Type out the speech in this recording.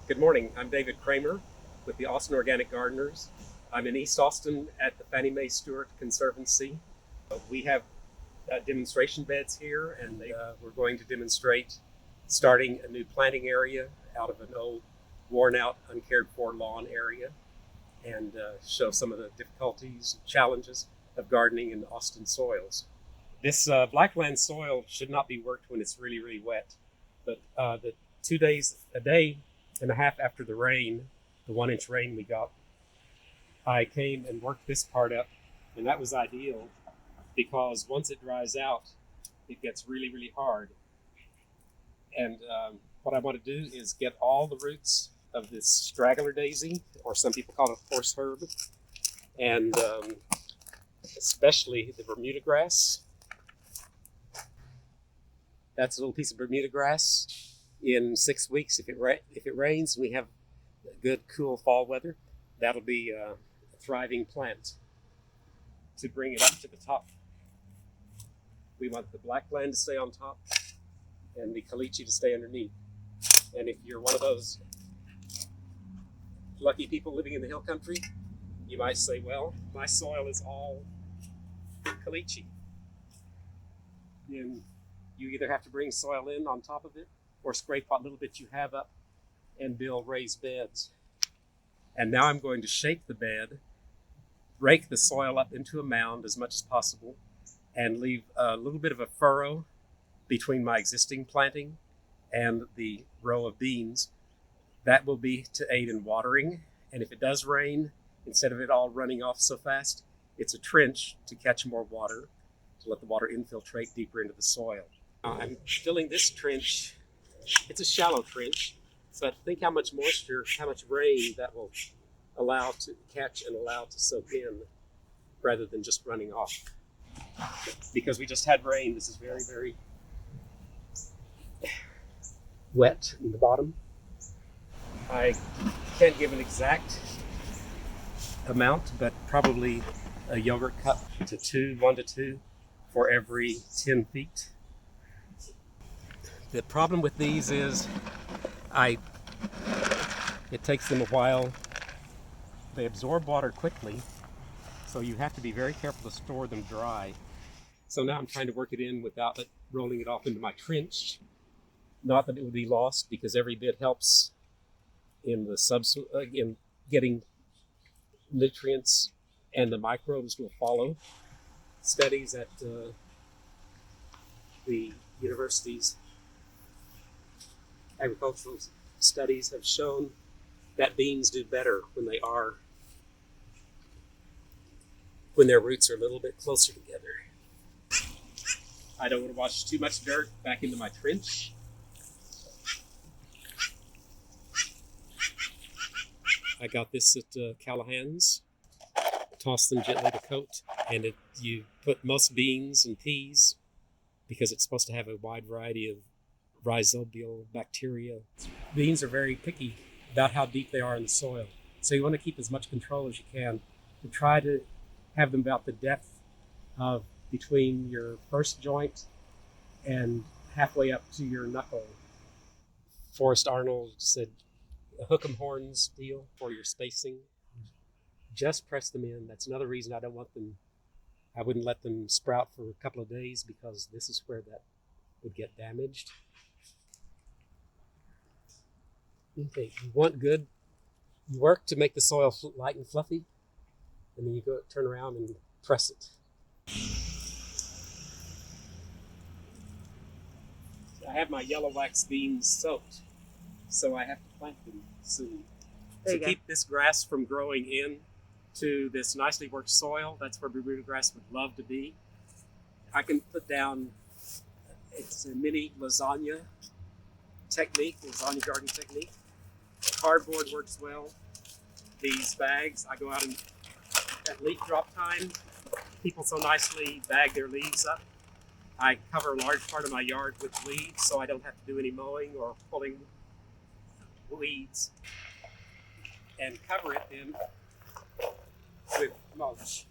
Good morning. I'm David Kraemer with the Austin Organic Gardeners. I'm in East Austin at the Fannie Mae Stewart Conservancy. We have demonstration beds here, and we're going to demonstrate starting a new planting area out of an old, worn-out, uncared-for lawn area, and show some of the difficulties and challenges of gardening in Austin soils. This blackland soil should not be worked when it's really, really wet, but the 2 days, a day and a half after the rain, the 1-inch rain we got, I came and worked this part up, and that was ideal because once it dries out, it gets really, really hard. And what I want to do is get all the roots of this straggler daisy, or some people call it horse herb, and especially the Bermuda grass. That's a little piece of Bermuda grass. In 6 weeks, if it rains and we have good, cool fall weather, that'll be a thriving plant. To bring it up to the top, we want the blackland to stay on top and the caliche to stay underneath. And if you're one of those lucky people living in the hill country, you might say, well, my soil is all caliche. And you either have to bring soil in on top of it or scrape what little bit you have up and build raised beds. And now I'm going to shape the bed, rake the soil up into a mound as much as possible, and leave a little bit of a furrow between my existing planting and the row of beans. That will be to aid in watering. And if it does rain, instead of it all running off so fast, it's a trench to catch more water, to let the water infiltrate deeper into the soil. I'm filling this trench. It's a shallow trench, but think how much moisture, how much rain that will allow to catch and allow to soak in rather than just running off. Because we just had rain, this is very, very wet in the bottom. I can't give an exact amount, but probably a yogurt cup to 1 to 2 for every 10 feet. The problem with these is it takes them a while. They absorb water quickly, so you have to be very careful to store them dry. So now I'm trying to work it in without rolling it off into my trench. Not that it would be lost, because every bit helps in the in getting nutrients, and the microbes will follow. Studies at the universities, agricultural studies have shown that beans do better when their roots are a little bit closer together. I don't want to wash too much dirt back into my trench. I got this at Callahan's. Toss them gently to coat, and you put most beans and peas, because it's supposed to have a wide variety of rhizobial bacteria. Beans are very picky about how deep they are in the soil, so you want to keep as much control as you can and try to have them about the depth of between your first joint and halfway up to your knuckle. Forrest Arnold said, a hook 'em horns deal for your spacing. Just press them in. That's another reason I wouldn't let them sprout for a couple of days, because this is where that would get damaged. Okay, you want good work to make the soil light and fluffy, and then you go turn around and press it. I have my yellow wax beans soaked, so I have to plant them soon. To keep this grass from growing in to this nicely worked soil, that's where Bermuda grass would love to be, I can put down, it's a mini lasagna garden technique. Cardboard works well. These bags, I go out and at leaf drop time, people so nicely bag their leaves up. I cover a large part of my yard with leaves, so I don't have to do any mowing or pulling weeds. And cover it then with mulch.